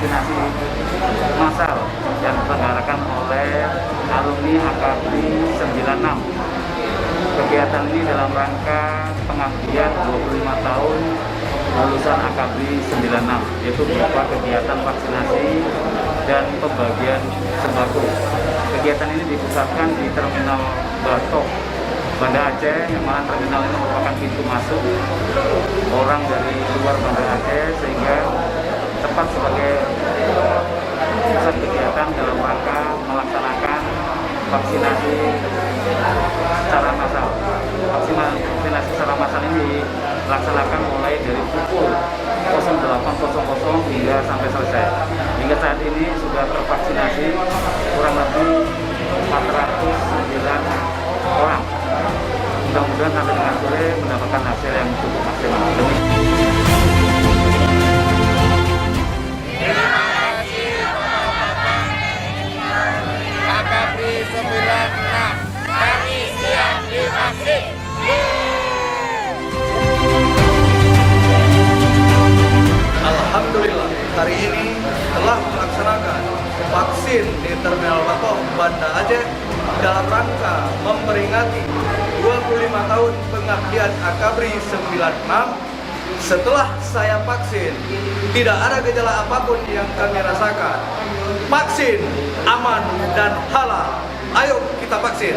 vaksinasi massal yang diselenggarakan oleh alumni AKABRI 96. Kegiatan ini dalam rangka pengabdian 25 tahun lulusan AKABRI 96, yaitu berupa kegiatan vaksinasi dan pembagian sembako. Kegiatan ini dipusatkan di Terminal Batok, Banda Aceh, yang mana terminal ini merupakan pintu masuk orang dari luar Banda Aceh, sehingga tepat sebagai pusat kegiatan dalam rangka melaksanakan vaksinasi secara massal. Vaksinasi secara massal ini dilaksanakan mulai dari pukul 08.00 hingga sampai selesai. Hingga saat ini sudah tervaksinasi kurang lebih 409 orang. Mudah-mudahan sampai dengan sore mendapatkan hasil yang cukup maksimal. AKABRI 96, kami siap divaksin. Alhamdulillah, hari ini telah melaksanakan vaksin di Terminal Batok, Banda Aceh dalam rangka memperingati 25 tahun pengabdian AKABRI 96. Setelah saya vaksin, tidak ada gejala apapun yang kami rasakan. Vaksin aman dan halal. Ayo kita vaksin.